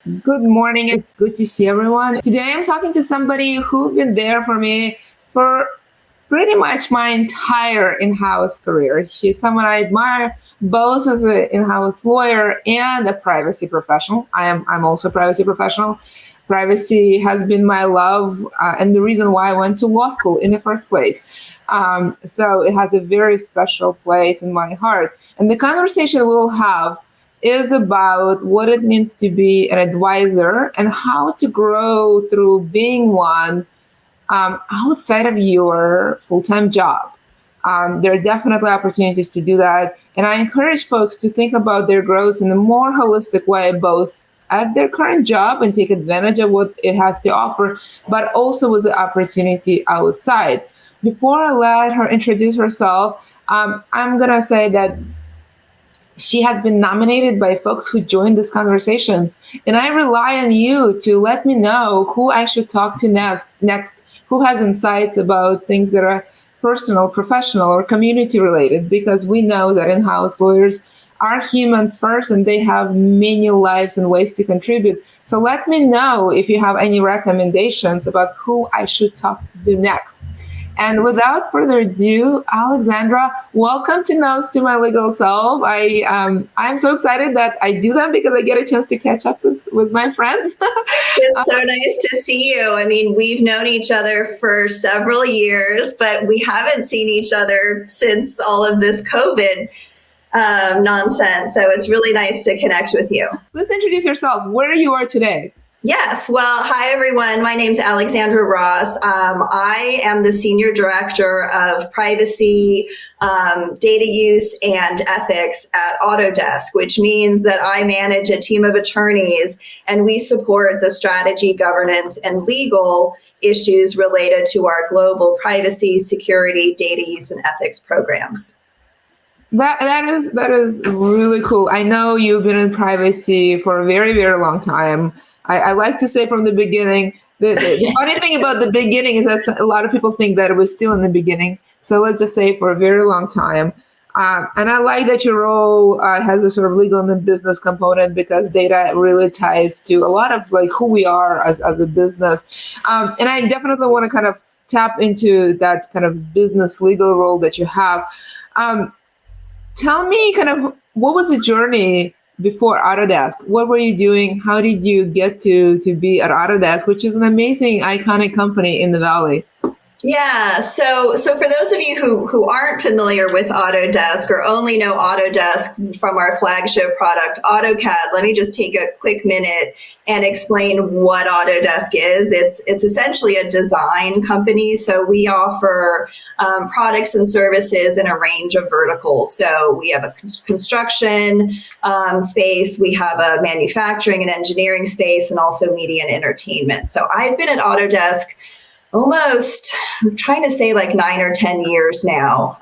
Good morning. It's good to see everyone. Today I'm talking to somebody who's been there for me for pretty much my entire in-house career. She's someone I admire both as an in-house lawyer and a privacy professional. I'm also a privacy professional. Privacy has been my love and the reason why I went to law school in the first place. So it has a very special place in my heart. And the conversation we'll have is about what it means to be an advisor and how to grow through being one outside of your full-time job. There are definitely opportunities to do that. And I encourage folks to think about their growth in a more holistic way, both at their current job and take advantage of what it has to offer, but also with the opportunity outside. Before I let her introduce herself, I'm going to say that she has been nominated by folks who joined these conversations. And I rely on you to let me know who I should talk to next, who has insights about things that are personal, professional, or community related, because we know that in-house lawyers are humans first and they have many lives and ways to contribute. So let me know if you have any recommendations about who I should talk to next. And without further ado, Alexandra, welcome to Notes to My Legal Self. I'm so excited that I do them because I get a chance to catch up with my friends. It's so nice to see you. I mean, we've known each other for several years, but we haven't seen each other since all of this COVID nonsense. So it's really nice to connect with you. Let's introduce yourself, where you are today. Yes. Well, hi, everyone. My name's Alexandra Ross. I am the Senior Director of Privacy, Data Use, and Ethics at Autodesk, which means that I manage a team of attorneys and we support the strategy, governance, and legal issues related to our global privacy, security, data use, and ethics programs. That is really cool. I know you've been in privacy for a very, very long time. I like to say from the beginning, the funny thing about the beginning is that a lot of people think that it was still in the beginning. So let's just say for a very long time. And I like that your role has a sort of legal and business component because data really ties to a lot of like who we are as a business. And I definitely want to kind of tap into that kind of business legal role that you have. Tell me kind of what was the journey before Autodesk? What were you doing? How did you get to be at Autodesk, which is an amazing, iconic company in the Valley? Yeah. So for those of you who aren't familiar with Autodesk or only know Autodesk from our flagship product, AutoCAD, let me just take a quick minute and explain what Autodesk is. It's essentially a design company. So we offer products and services in a range of verticals. So we have a construction space, we have a manufacturing and engineering space, and also media and entertainment. So I've been at Autodesk almost, I'm trying to say like 9 or 10 years now.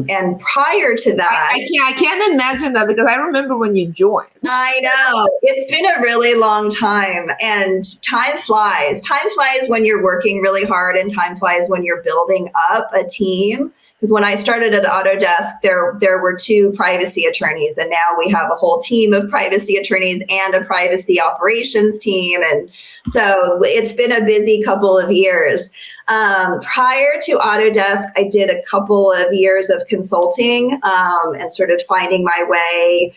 And prior to that, I can't imagine that because I remember when you joined. I know it's been a really long time and time flies. Time flies when you're working really hard and time flies when you're building up a team. Because when I started at Autodesk, there were 2 privacy attorneys, and now we have a whole team of privacy attorneys and a privacy operations team. And so it's been a busy couple of years. Prior to Autodesk, I did a couple of years of consulting and sort of finding my way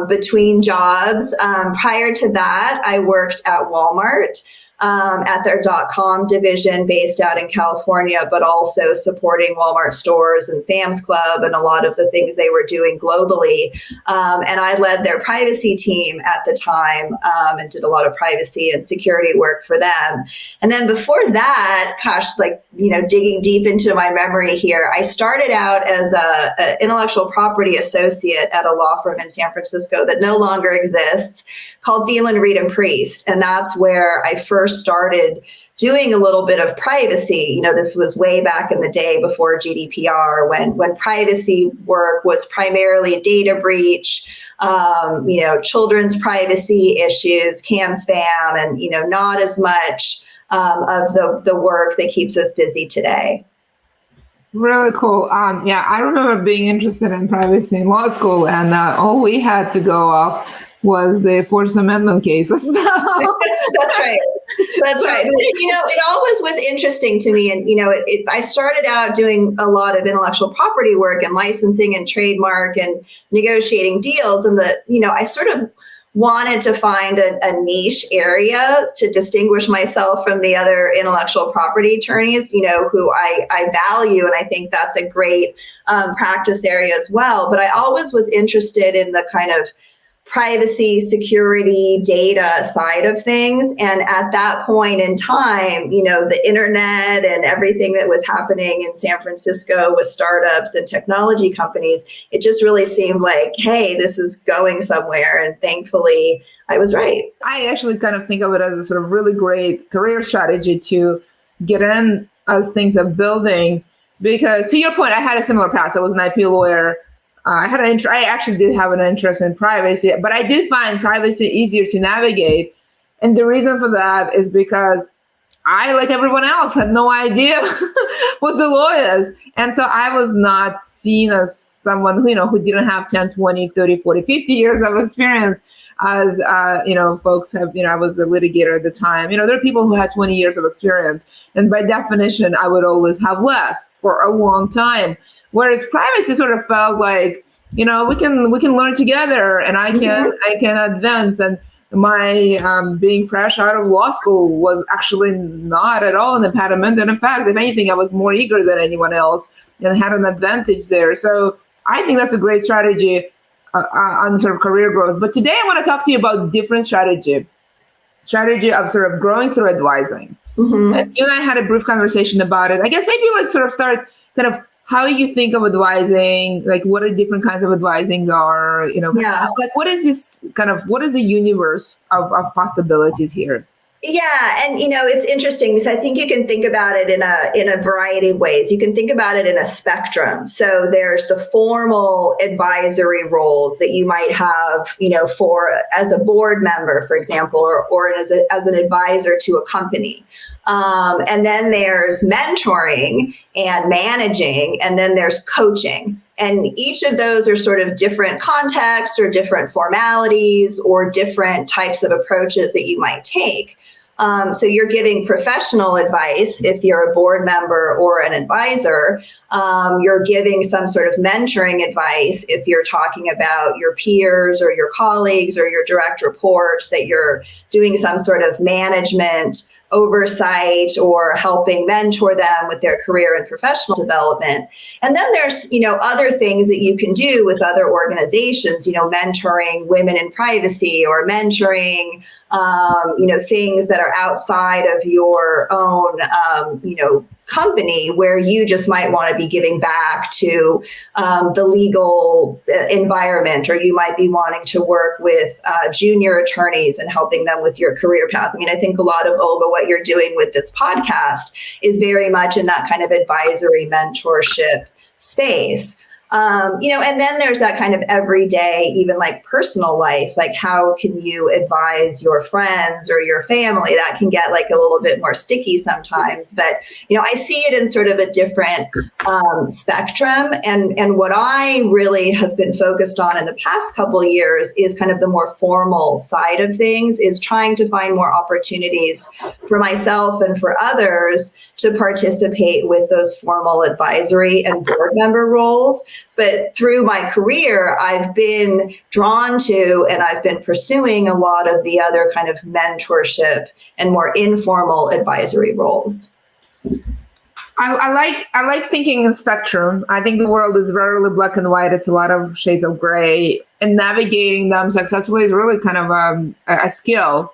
between jobs. Prior to that, I worked at Walmart. At their .com division based out in California, but also supporting Walmart stores and Sam's Club and a lot of the things they were doing globally. And I led their privacy team at the time and did a lot of privacy and security work for them. And then before that, digging deep into my memory here, I started out as an intellectual property associate at a law firm in San Francisco that no longer exists called Thielen, Reed and Priest. And that's where I first started doing a little bit of privacy. You know, this was way back in the day before GDPR, when privacy work was primarily data breach, children's privacy issues, CAN spam, and, not as much of the work that keeps us busy today. Really cool. I remember being interested in privacy in law school, and all we had to go off was the Fourth Amendment cases. That's right. That's right. It always was interesting to me. And, I started out doing a lot of intellectual property work and licensing and trademark and negotiating deals. And I sort of wanted to find a niche area to distinguish myself from the other intellectual property attorneys, who I value. And I think that's a great practice area as well. But I always was interested in the kind of privacy, security, data side of things. And at that point in time, the internet and everything that was happening in San Francisco with startups and technology companies, it just really seemed like, hey, this is going somewhere. And thankfully, I was right. I actually kind of think of it as a sort of really great career strategy to get in as things are building. Because to your point, I had a similar past. I was an IP lawyer. I actually did have an interest in privacy, but I did find privacy easier to navigate. And the reason for that is because I, like everyone else, had no idea what the law is. And so I was not seen as someone who didn't have 10, 20, 30, 40, 50 years of experience as, folks have, I was a litigator at the time. There are people who had 20 years of experience. And by definition, I would always have less for a long time. Whereas privacy sort of felt like, we can learn together, and I can advance. And my being fresh out of law school was actually not at all an impediment. And in fact, if anything, I was more eager than anyone else and had an advantage there. So I think that's a great strategy on sort of career growth. But today I want to talk to you about different strategy of sort of growing through advising. Mm-hmm. And you and I had a brief conversation about it. I guess maybe let's sort of start kind of how you think of advising, like what are different kinds of advisings are, like what is the universe of possibilities here? Yeah. And, it's interesting because I think you can think about it in a variety of ways. You can think about it in a spectrum. So there's the formal advisory roles that you might have, for as a board member, for example, or as an advisor to a company. And then there's mentoring and managing, and then there's coaching. And each of those are sort of different contexts or different formalities or different types of approaches that you might take. So you're giving professional advice if you're a board member or an advisor. You're giving some sort of mentoring advice if you're talking about your peers or your colleagues or your direct reports, that you're doing some sort of management oversight or helping mentor them with their career and professional development. And then there's, other things that you can do with other organizations, mentoring women in privacy or mentoring, things that are outside of your own, company where you just might want to be giving back to the legal environment, or you might be wanting to work with junior attorneys and helping them with your career path. I think a lot of, Olga, what you're doing with this podcast is very much in that kind of advisory mentorship space. And then there's that kind of everyday, even like personal life, like how can you advise your friends or your family? That can get like a little bit more sticky sometimes, but, I see it in sort of a different spectrum. And what I really have been focused on in the past couple of years is kind of the more formal side of things, is trying to find more opportunities for myself and for others to participate with those formal advisory and board member roles. But through my career, I've been drawn to and I've been pursuing a lot of the other kind of mentorship and more informal advisory roles. I like thinking in spectrum. I think the world is rarely black and white. It's a lot of shades of gray, and navigating them successfully is really kind of a skill.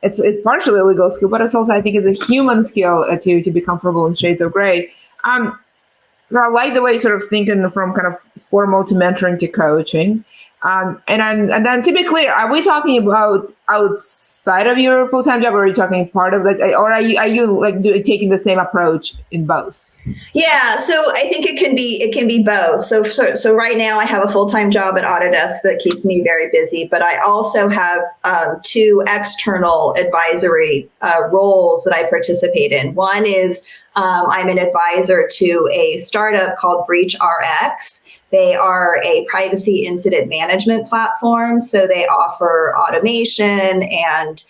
It's partially a legal skill, but it's also, I think, is a human skill to be comfortable in shades of gray. So I like the way you sort of thinking from kind of formal to mentoring to coaching. And then to be clear, are we talking about outside of your full-time job, or are you talking part of or are you taking the same approach in both? Yeah, so I think it can be both. So right now I have a full-time job at Autodesk that keeps me very busy, but I also have two external advisory roles that I participate in. One is I'm an advisor to a startup called Breach RX They are a privacy incident management platform. So they offer automation and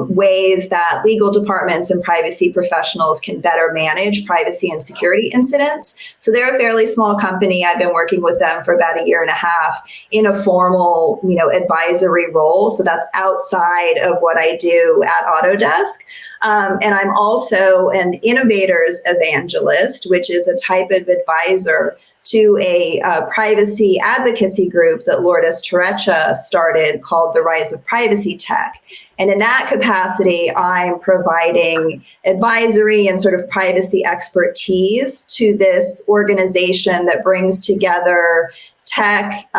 ways that legal departments and privacy professionals can better manage privacy and security incidents. So they're a fairly small company. I've been working with them for about a year and a half in a formal, advisory role. So that's outside of what I do at Autodesk. And I'm also an innovators evangelist, which is a type of advisor to a privacy advocacy group that Lourdes Terecha started called The Rise of Privacy Tech. And in that capacity, I'm providing advisory and sort of privacy expertise to this organization that brings together tech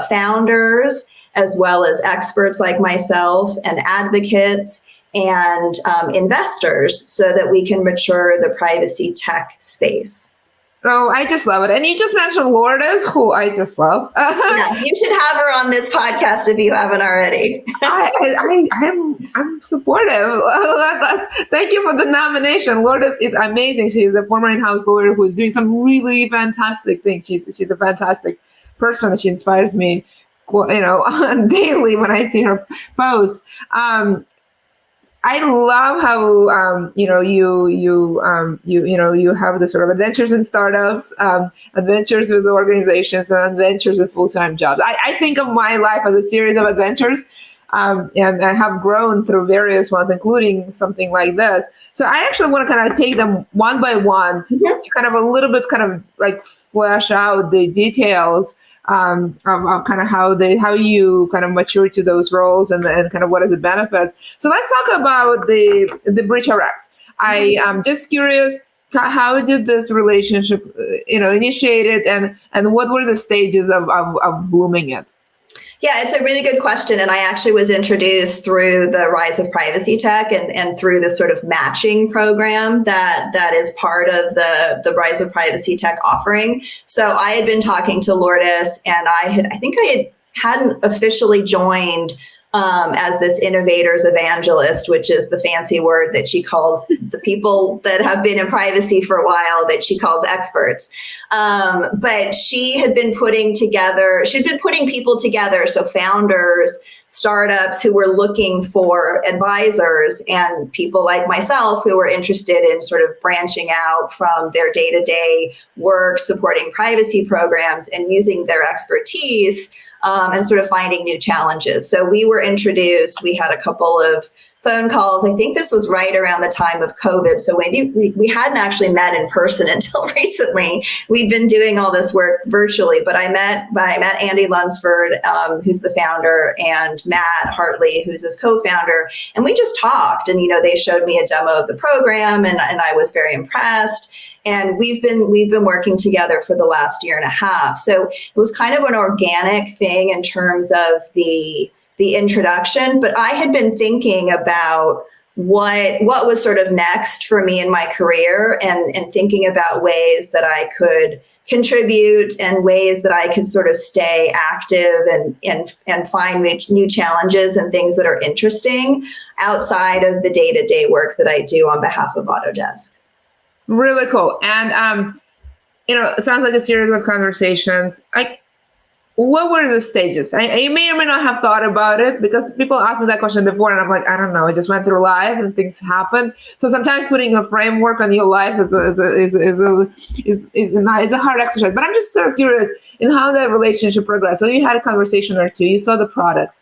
founders as well as experts like myself and advocates and investors so that we can mature the privacy tech space. Oh, I just love it. And you just mentioned Lourdes, who I just love. Yeah, you should have her on this podcast if you haven't already. I'm supportive. Thank you for the nomination. Lourdes is amazing. She's a former in-house lawyer who's doing some really fantastic things. She's a fantastic person. She inspires me, daily when I see her posts. I love how you have the sort of adventures in startups, adventures with organizations, and adventures with full-time jobs. I think of my life as a series of adventures, and I have grown through various ones, including something like this. So I actually want to kind of take them one by one to kind of a little bit kind of like flesh out the details of kind of how you kind of mature to those roles and kind of what are the benefits. So let's talk about the Bridge RX. I am just curious, how did this relationship, initiated, and what were the stages of blooming it? Yeah, it's a really good question. And I actually was introduced through the Rise of Privacy Tech and through this sort of matching program that is part of the Rise of Privacy Tech offering. So I had been talking to Lourdes, and I think I hadn't officially joined as this innovators evangelist, which is the fancy word that she calls the people that have been in privacy for a while, that she calls experts. But she had been putting people together, so founders, startups who were looking for advisors, and people like myself who were interested in sort of branching out from their day-to-day work, supporting privacy programs and using their expertise and sort of finding new challenges. So we were introduced. We had a couple of phone calls. I think this was right around the time of COVID. So we hadn't actually met in person until recently. We'd been doing all this work virtually, but I met Andy Lunsford, who's the founder, and Matt Hartley, who's his co-founder. And we just talked, and, they showed me a demo of the program, and I was very impressed. And we've been working together for the last year and a half. So it was kind of an organic thing in terms of the introduction, but I had been thinking about what was sort of next for me in my career, and thinking about ways that I could contribute and ways that I could sort of stay active and find new challenges and things that are interesting outside of the day-to-day work that I do on behalf of Autodesk. Really cool. And, it sounds like a series of conversations. What were the stages? You may or may not have thought about it, because people asked me that question before, and I'm like, I don't know. I just went through life and things happen. So sometimes putting a framework on your life is a hard exercise. But I'm just sort of curious in how that relationship progressed. So you had a conversation or two. You saw the product.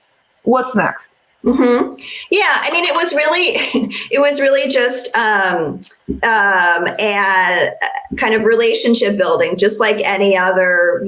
What's next? Mm-hmm. Yeah, I mean, it was really just and kind of relationship building, just like any other,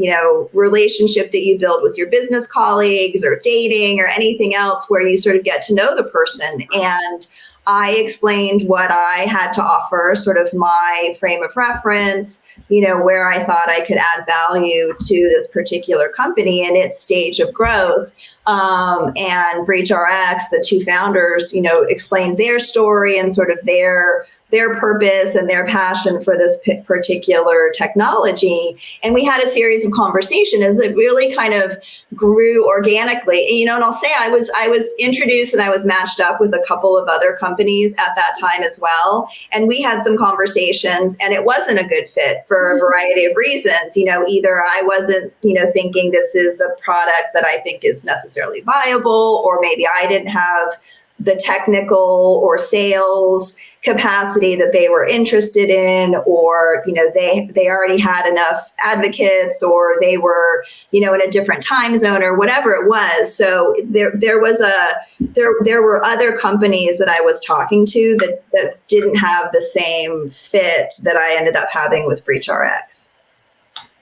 relationship that you build with your business colleagues or dating or anything else, where you sort of get to know the person. And I explained what I had to offer, sort of my frame of reference, where I thought I could add value to this particular company and its stage of growth. And Bridge RX, the two founders, explained their story and sort of their their purpose and their passion for this particular technology. And we had a series of conversation as it really kind of grew organically. And, and I'll say I was introduced and I was matched up with a couple of other companies at that time as well. And we had some conversations and it wasn't a good fit for a variety of reasons. Either I wasn't, thinking this is a product that I think is necessarily viable, or maybe I didn't have the technical or sales capacity that they were interested in, or they already had enough advocates, or they were in a different time zone, or whatever it was. So there were other companies that I was talking to that didn't have the same fit that I ended up having with BreachRx.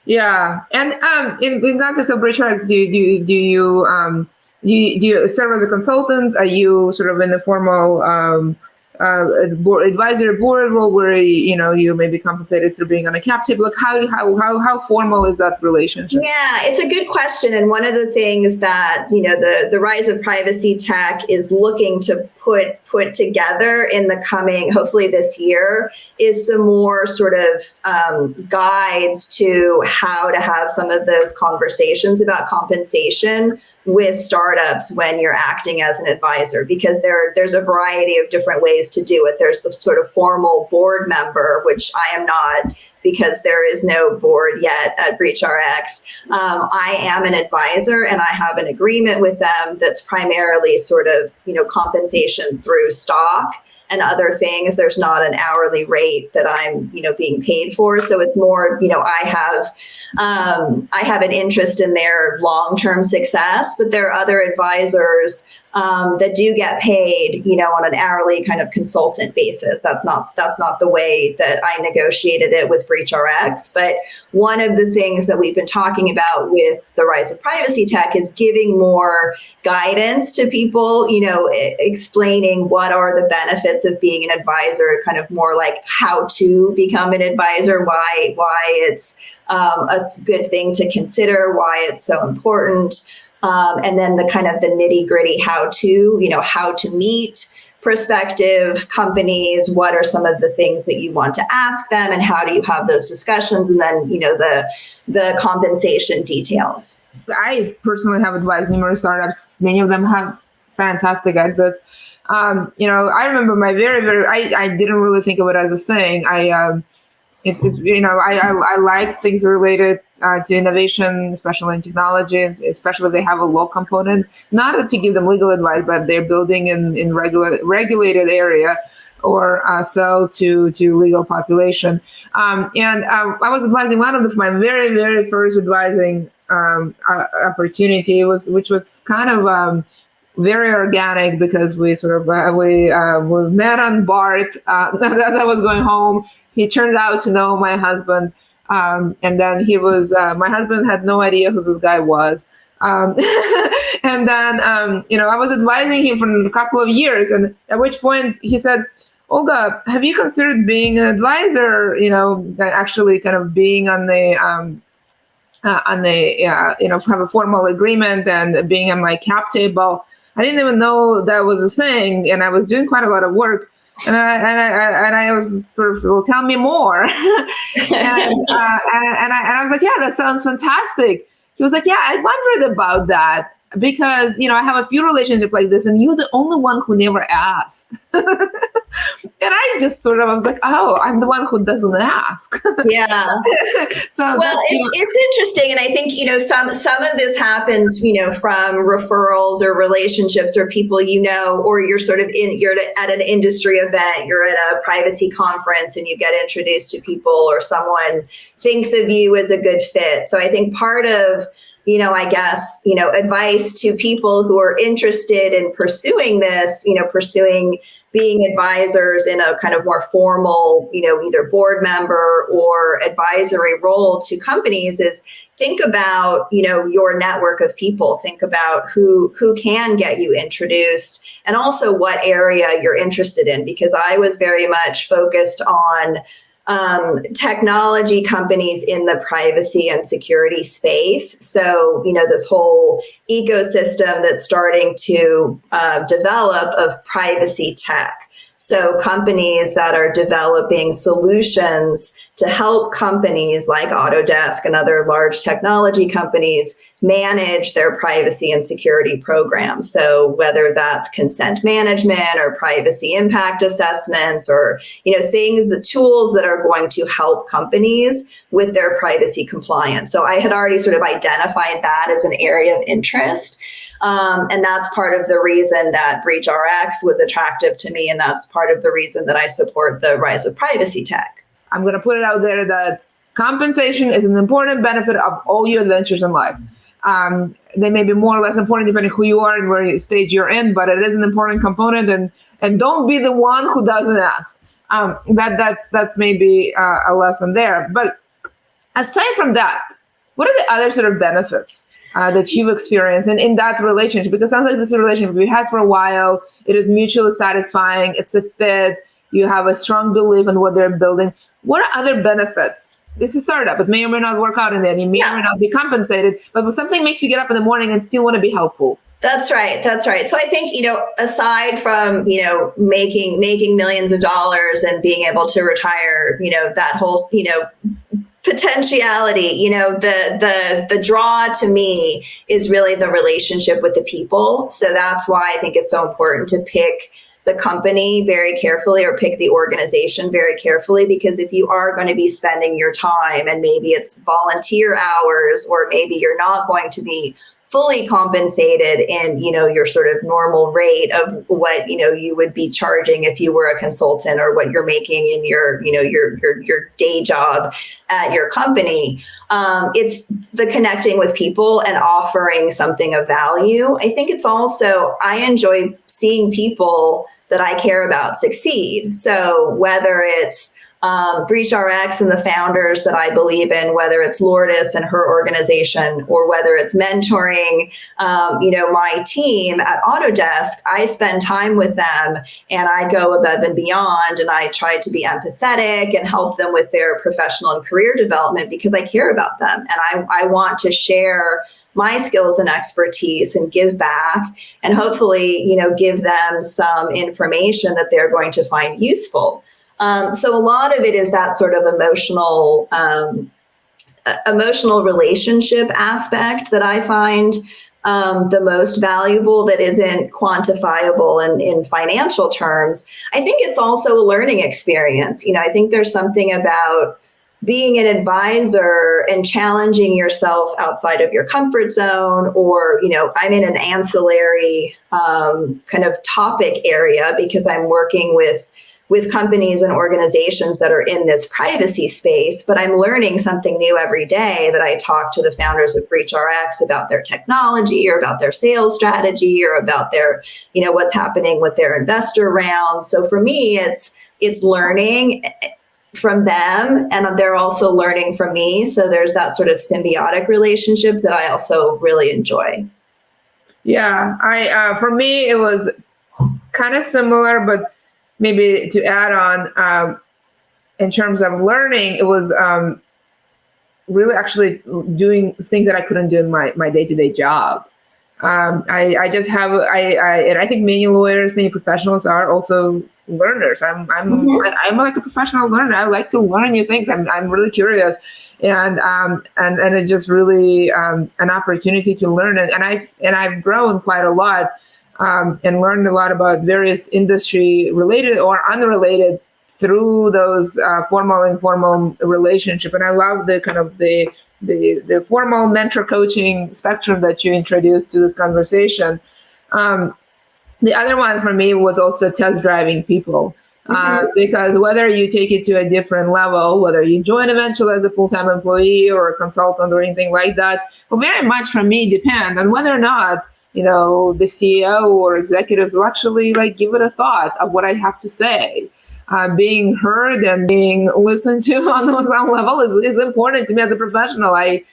Yeah, and in context of BreachRx, do you serve as a consultant? Are you sort of in a formal advisory board role where you may be compensated through being on a captive? Like how formal is that relationship? Yeah, it's a good question, and one of the things that the rise of privacy tech is looking to put together in the coming, hopefully this year, is some more sort of guides to how to have some of those conversations about compensation with startups when you're acting as an advisor, because there's a variety of different ways to do it. There's the sort of formal board member, which I am not, because there is no board yet at BreachRx. I am an advisor and I have an agreement with them that's primarily sort of, compensation through stock and other things. There's not an hourly rate that I'm, being paid for. So it's more, I have an interest in their long-term success, but there are other advisors that do get paid, on an hourly kind of consultant basis. That's not the way that I negotiated it with BreachRx. But one of the things that we've been talking about with the rise of privacy tech is giving more guidance to people, explaining what are the benefits of being an advisor, kind of more like how to become an advisor, why it's a good thing to consider, why it's so important. And then the kind of the nitty gritty how to meet prospective companies, what are some of the things that you want to ask them, and how do you have those discussions, and then, the compensation details. I personally have advised numerous startups. Many of them have fantastic exits. I remember my I didn't really think of it as a thing. I like things related to innovation, especially in technology, especially if they have a law component. Not to give them legal advice, but they're building in regulated area or sell to legal population. And I was advising one of my very, very first advising opportunity, which was kind of very organic, because we sort of we met on BART as I was going home. He turned out to know my husband, and then he was my husband had no idea who this guy was, and then I was advising him for a couple of years, and at which point he said, "Olga, have you considered being an advisor? Actually, kind of being on the have a formal agreement and being on my cap table." I didn't even know that was a thing, and I was doing quite a lot of work. And I was sort of, well, tell me more. and I was like, yeah, that sounds fantastic. He was like, yeah, I wondered about that, because, I have a few relationships like this, and you're the only one who never asked. And I just sort of, I was like, oh, I'm the one who doesn't ask. Yeah. So it's interesting. And I think, some of this happens, from referrals or relationships or people, or you're sort of you're at an industry event, you're at a privacy conference and you get introduced to people, or someone thinks of you as a good fit. So I think part of, I guess, advice to people who are interested in pursuing this, pursuing being advisors in a kind of more formal, either board member or advisory role to companies, is think about, your network of people. Think about who can get you introduced, and also what area you're interested in, because I was very much focused on technology companies in the privacy and security space. So, this whole ecosystem that's starting to develop of privacy tech. So companies that are developing solutions to help companies like Autodesk and other large technology companies manage their privacy and security programs. So whether that's consent management or privacy impact assessments or, things, the tools that are going to help companies with their privacy compliance. So I had already sort of identified that as an area of interest. And that's part of the reason that BreachRx was attractive to me. And that's part of the reason that I support the rise of privacy tech. I'm going to put it out there that compensation is an important benefit of all your adventures in life. They may be more or less important depending who you are and where stage you're in, but it is an important component. And don't be the one who doesn't ask. That's maybe a lesson there. But aside from that, what are the other sort of benefits that you've experienced in that relationship? Because it sounds like this is a relationship we had for a while. It is mutually satisfying. It's a fit. You have a strong belief in what they're building. What are other benefits? It's a startup. It may or may not work out in the end. You may or may not be compensated, but if something makes you get up in the morning and still want to be helpful. That's right. So I think, aside from, making millions of dollars and being able to retire, that whole, potentiality, the draw to me is really the relationship with the people. So that's why I think it's so important to pick the company very carefully or pick the organization very carefully, because if you are going to be spending your time and maybe it's volunteer hours or maybe you're not going to be fully compensated in, your sort of normal rate of what, you would be charging if you were a consultant or what you're making in your, your day job at your company. It's the connecting with people and offering something of value. I think it's also, I enjoy seeing people that I care about succeed. So whether it's BreachRx and the founders that I believe in, whether it's Lourdes and her organization, or whether it's mentoring, my team at Autodesk, I spend time with them and I go above and beyond and I try to be empathetic and help them with their professional and career development because I care about them. And I want to share my skills and expertise and give back and hopefully, give them some information that they're going to find useful. So a lot of it is that sort of emotional relationship aspect that I find the most valuable, that isn't quantifiable in financial terms. I think it's also a learning experience. I think there's something about being an advisor and challenging yourself outside of your comfort zone, or, I'm in an ancillary kind of topic area because I'm working with companies and organizations that are in this privacy space, but I'm learning something new every day that I talk to the founders of BreachRx about their technology or about their sales strategy or about their, what's happening with their investor rounds. So for me, it's learning from them and they're also learning from me. So there's that sort of symbiotic relationship that I also really enjoy. Yeah, for me, it was kind of similar, but maybe to add on, in terms of learning, it was really actually doing things that I couldn't do in my day-to-day job. I just have, and I think many lawyers, many professionals are also learners. I'm like a professional learner. I like to learn new things. I'm really curious, and it's just really an opportunity to learn. And I've grown quite a lot. And learned a lot about various industry related or unrelated through those formal and informal relationship. And I love the kind of the formal mentor coaching spectrum that you introduced to this conversation. The other one for me was also test driving people. Because whether you take it to a different level, whether you join eventually as a full-time employee or a consultant or anything like that, will very much for me depend on whether or not the CEO or executives will actually give it a thought of what I have to say. Being heard and being listened to on some level is important to me as a professional. I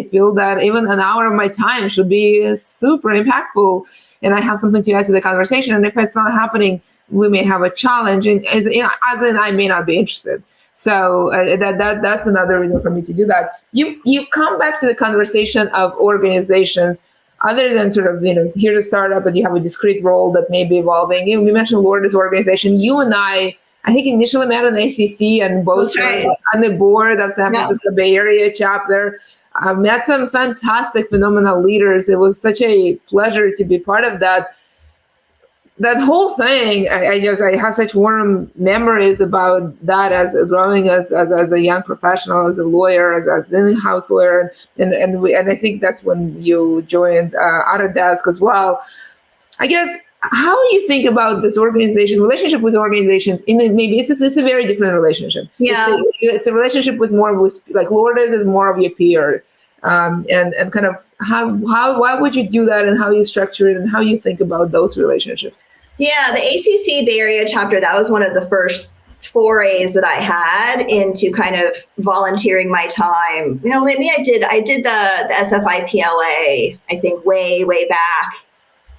feel that even an hour of my time should be super impactful, and I have something to add to the conversation. And if it's not happening, we may have a challenge, and as in I may not be interested. So that's another reason for me to do that. You've come back to the conversation of organizations other than sort of, here's a startup, but you have a discrete role that may be evolving. We mentioned Lourdes organization. You and I think initially met on ACC and both served on the board of San Francisco Bay Area chapter. I met some fantastic, phenomenal leaders. It was such a pleasure to be part of that. That whole thing, I have such warm memories about that as growing as a young professional, as a lawyer, as an in-house lawyer, and I think that's when you joined Autodesk as well. I guess, how do you think about this relationship with organizations? Maybe it's a very different relationship. Yeah, it's a relationship with like Lourdes is more of your peer. And kind of why would you do that, and how you structure it, and how you think about those relationships? Yeah, the ACC Bay Area chapter, that was one of the first forays that I had into kind of volunteering my time. Maybe I did the SFIPLA, I think way back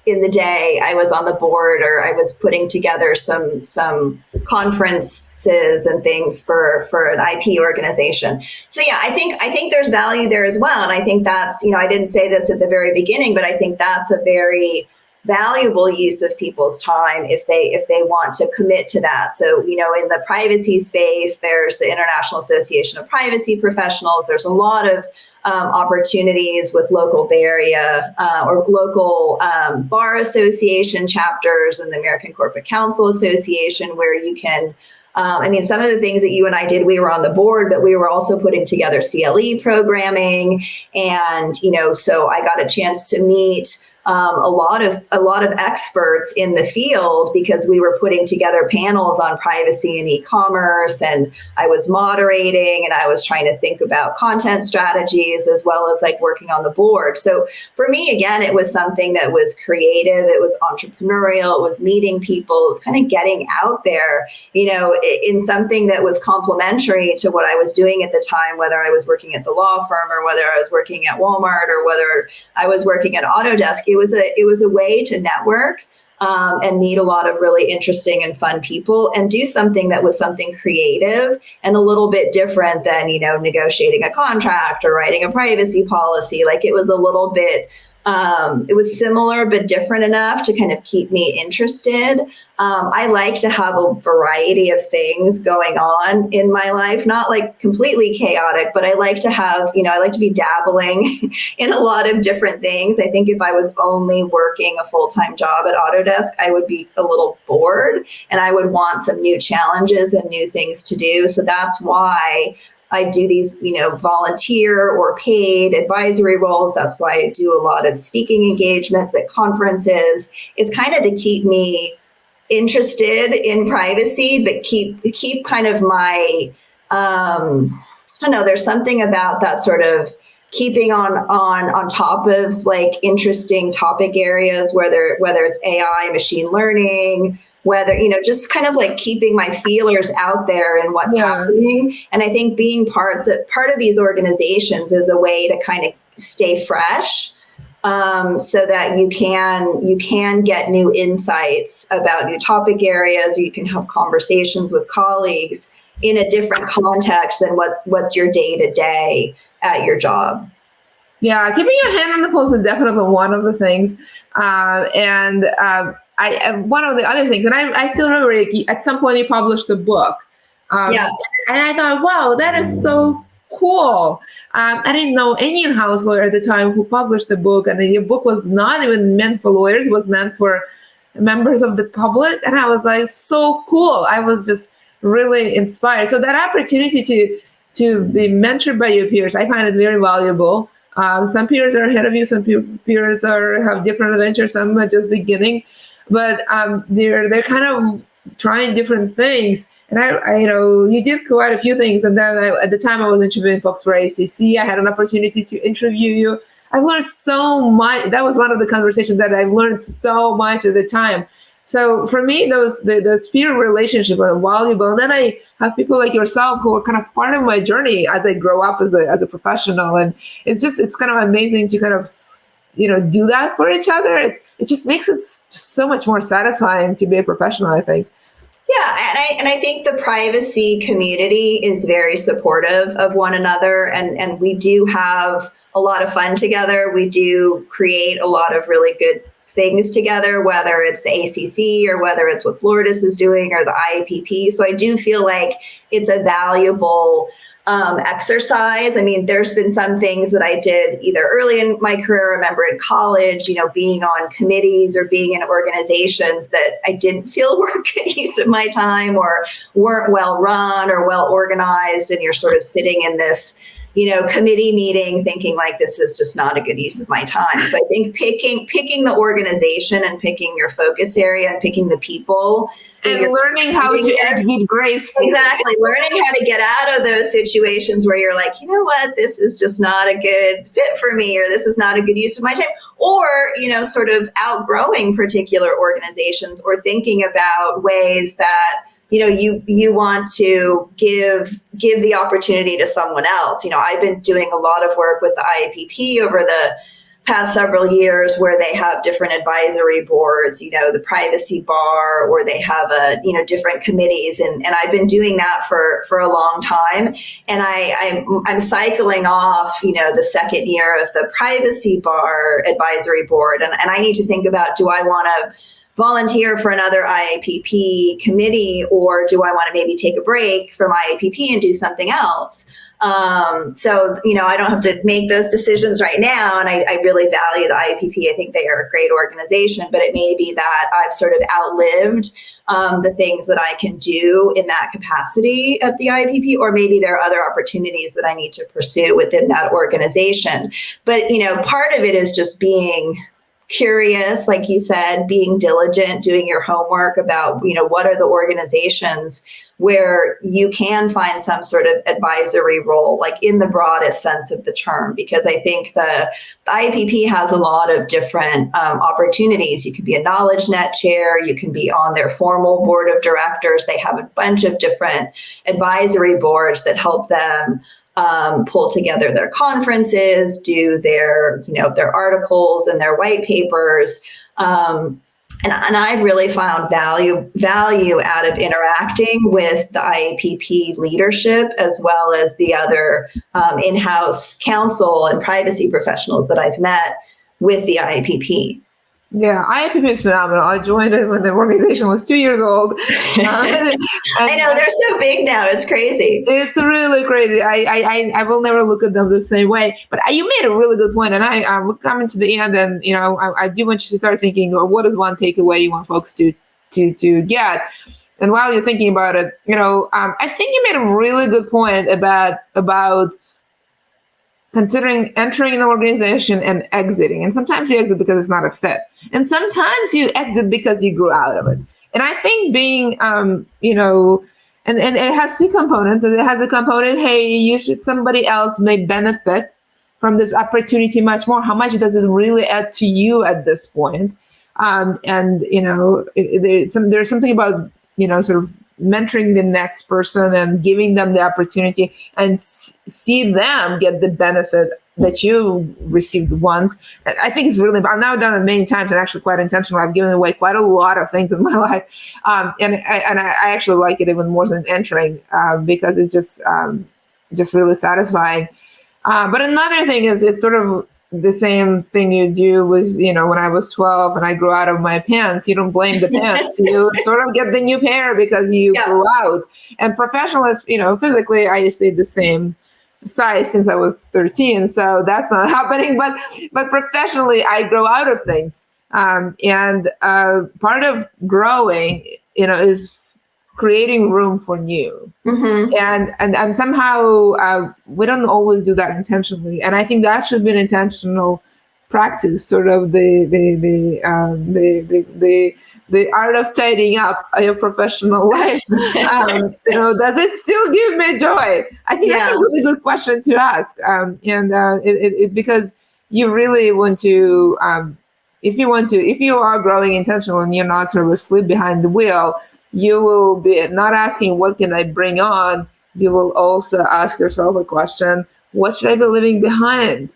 in the day. I was on the board, or I was putting together some conferences and things for an IP organization. So yeah, I think there's value there as well. And I think that's, I didn't say this at the very beginning, but I think that's a very valuable use of people's time if they want to commit to that. So, in the privacy space, there's the International Association of Privacy Professionals. There's a lot of opportunities with local Bay Area or local bar association chapters and the American Corporate Counsel Association, where you can, some of the things that you and I did, we were on the board, but we were also putting together CLE programming. And, so I got a chance to meet a lot of experts in the field, because we were putting together panels on privacy and e-commerce, and I was moderating, and I was trying to think about content strategies as well as like working on the board. So for me, again, it was something that was creative, it was entrepreneurial, it was meeting people, it was kind of getting out there, in something that was complementary to what I was doing at the time, whether I was working at the law firm or whether I was working at Walmart or whether I was working at Autodesk. It was a way to network and meet a lot of really interesting and fun people, and do something that was something creative and a little bit different than, negotiating a contract or writing a privacy policy. Like, it was a little bit, it was similar but different enough to kind of keep me interested. I like to have a variety of things going on in my life, not like completely chaotic, but I like to have, I like to be dabbling in a lot of different things. I think if I was only working a full-time job at Autodesk, I would be a little bored, and I would want some new challenges and new things to do. So that's why I do these, volunteer or paid advisory roles. That's why I do a lot of speaking engagements at conferences. It's kind of to keep me interested in privacy, but keep kind of my, I don't know, there's something about that sort of keeping on top of like interesting topic areas, whether it's AI, machine learning, whether, just kind of like keeping my feelers out there and what's happening. And I think being part of these organizations is a way to kind of stay fresh, so that you can get new insights about new topic areas, or you can have conversations with colleagues in a different context than what's your day-to-day at your job. Yeah, keeping your hand on the pulse is definitely one of the things. And one of the other things, and I still remember at some point you published a book. And I thought, wow, that is so cool. I didn't know any in-house lawyer at the time who published the book, and your book was not even meant for lawyers, it was meant for members of the public. And I was like, so cool. I was just really inspired. So that opportunity to be mentored by your peers, I find it very valuable. Some peers are ahead of you, some peers have different adventures, some are just beginning, but they're kind of trying different things. And I you did quite a few things. And then at the time I was interviewing folks for ACC, I had an opportunity to interview you. I learned so much. That was one of the conversations that I learned so much at the time. So for me, the peer relationship are valuable. And then I have people like yourself who are kind of part of my journey as I grow up as a professional. And it's kind of amazing to kind of, do that for each other. It just makes it so much more satisfying to be a professional, I think. Yeah, I think the privacy community is very supportive of one another, and we do have a lot of fun together. We do create a lot of really good things together, whether it's the ACC or whether it's what Lourdes is doing or the IAPP. So I do feel like it's a valuable exercise. I mean, there's been some things that I did either early in my career, I remember in college, being on committees or being in organizations that I didn't feel were good use of my time or weren't well run or well organized. And you're sort of sitting in this, committee meeting thinking like, this is just not a good use of my time. So I think picking the organization and picking your focus area and picking the people and learning how to exit gracefully. Exactly. Learning how to get out of those situations where you're like, you know what, this is just not a good fit for me, or this is not a good use of my time. Or, sort of outgrowing particular organizations or thinking about ways that, you want to give the opportunity to someone else. I've been doing a lot of work with the IAPP over the past several years where they have different advisory boards, the privacy bar, or they have different committees. And I've been doing that for a long time. And I'm cycling off, the second year of the privacy bar advisory board. And I need to think about, do I want to volunteer for another IAPP committee, or do I want to maybe take a break from IAPP and do something else? So, I don't have to make those decisions right now. And I really value the IAPP. I think they are a great organization, but it may be that I've sort of outlived the things that I can do in that capacity at the IAPP, or maybe there are other opportunities that I need to pursue within that organization. But, part of it is just being curious, like you said, being diligent, doing your homework about, what are the organizations where you can find some sort of advisory role, like in the broadest sense of the term, because I think the IAPP has a lot of different opportunities. You could be a knowledge net chair, you can be on their formal board of directors. They have a bunch of different advisory boards that help them pull together their conferences, do their articles and their white papers. And I've really found value out of interacting with the IAPP leadership, as well as the other in-house counsel and privacy professionals that I've met with the IAPP. Yeah, IAPP is phenomenal. I joined it when the organization was 2 years old. I know, they're so big now. It's crazy. It's really crazy. I will never look at them the same way. But you made a really good point, and we're coming to the end, and I do want you to start thinking, what is one takeaway you want folks to get? And while you're thinking about it, I think you made a really good point about considering entering an organization and exiting. And sometimes you exit because it's not a fit. And sometimes you exit because you grew out of it. And I think being, and it has two components. It has a component, hey, somebody else may benefit from this opportunity much more. How much does it really add to you at this point? There's something about, sort of mentoring the next person and giving them the opportunity and see them get the benefit that you received once. I think it's really, I've now done it many times and actually quite intentional. I've given away quite a lot of things in my life. And I actually like it even more than entering because it's just really satisfying. But another thing is it's sort of the same thing you do was, when I was 12 and I grew out of my pants, you don't blame the pants. You sort of get the new pair because you grew out. And professionally, physically, I stayed the same size since I was 13. So that's not happening. But professionally, I grow out of things. And part of growing, is creating room for new. Mm-hmm. And somehow we don't always do that intentionally. And I think that should be an intentional practice, sort of the art of tidying up your professional life. Does it still give me joy? I think that's a really good question to ask. Because you really want to, if you are growing intentional and you're not sort of asleep behind the wheel, you will be not asking, what can I bring on? You will also ask yourself a question, what should I be leaving behind?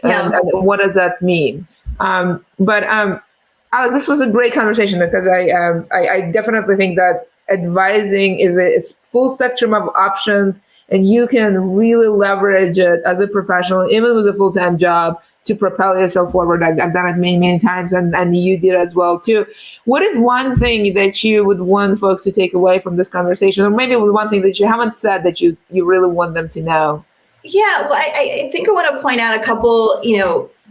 And what does that mean? But Alex, this was a great conversation because I definitely think that advising is a full spectrum of options, and you can really leverage it as a professional, even with a full-time job, to propel yourself forward. I've done it many, many times, and you did as well too. What is one thing that you would want folks to take away from this conversation, or maybe one thing that you haven't said that you really want them to know? Yeah, well, I think I want to point out a couple,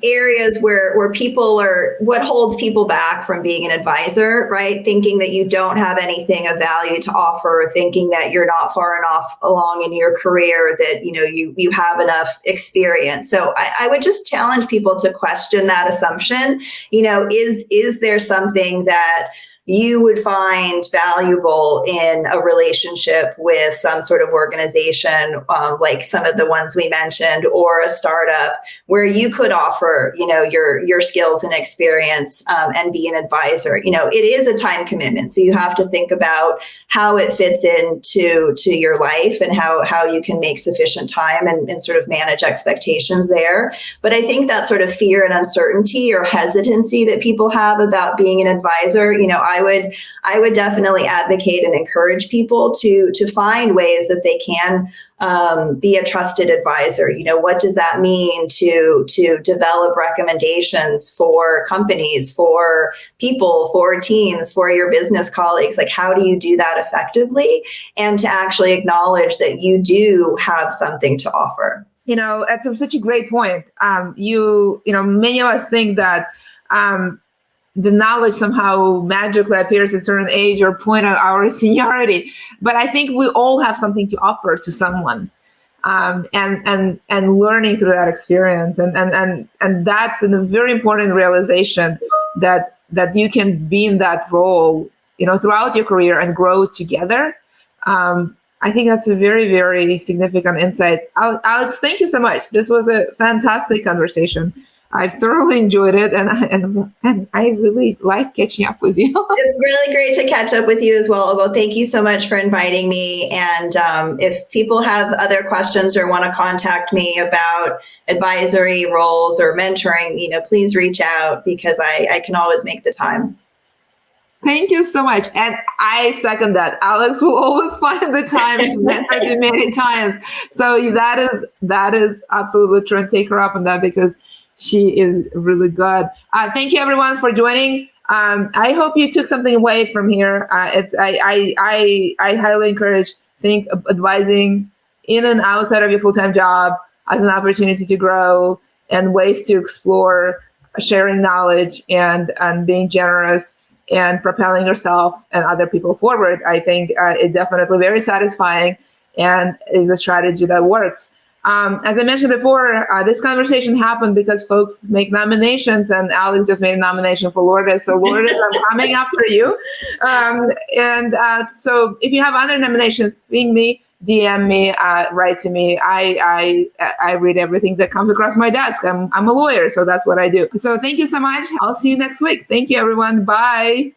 areas where people are, what holds people back from being an advisor, right? Thinking that you don't have anything of value to offer, thinking that you're not far enough along in your career, that, you have enough experience. So I would just challenge people to question that assumption. Is there something that you would find valuable in a relationship with some sort of organization, like some of the ones we mentioned, or a startup, where you could offer, your skills and experience, and be an advisor. It is a time commitment, so you have to think about how it fits into your life and how you can make sufficient time and sort of manage expectations there. But I think that sort of fear and uncertainty or hesitancy that people have about being an advisor, I would definitely advocate and encourage people to find ways that they can be a trusted advisor. What does that mean to develop recommendations for companies, for people, for teams, for your business colleagues? Like, how do you do that effectively? And to actually acknowledge that you do have something to offer. That's such a great point. Many of us think that the knowledge somehow magically appears at a certain age or point of our seniority. But I think we all have something to offer to someone, and learning through that experience. And that's a very important realization that you can be in that role, throughout your career and grow together. I think that's a very, very significant insight. Alex, thank you so much. This was a fantastic conversation. I've thoroughly enjoyed it, and I really like catching up with you. It's really great to catch up with you as well. Well, thank you so much for inviting me. And if people have other questions or want to contact me about advisory roles or mentoring, please reach out, because I can always make the time. Thank you so much. And I second that. Alex will always find the time to mentor you many times. So that is absolutely true, and take her up on that, because she is really good. Thank you, everyone, for joining. I hope you took something away from here. I highly encourage think of advising in and outside of your full-time job as an opportunity to grow and ways to explore sharing knowledge and being generous and propelling yourself and other people forward. I think it's definitely very satisfying and is a strategy that works. As I mentioned before, this conversation happened because folks make nominations, and Alex just made a nomination for Lourdes. So Lourdes, I'm coming after you. So if you have other nominations, ping me, DM me, write to me. I read everything that comes across my desk. I'm a lawyer, so that's what I do. So thank you so much. I'll see you next week. Thank you, everyone. Bye.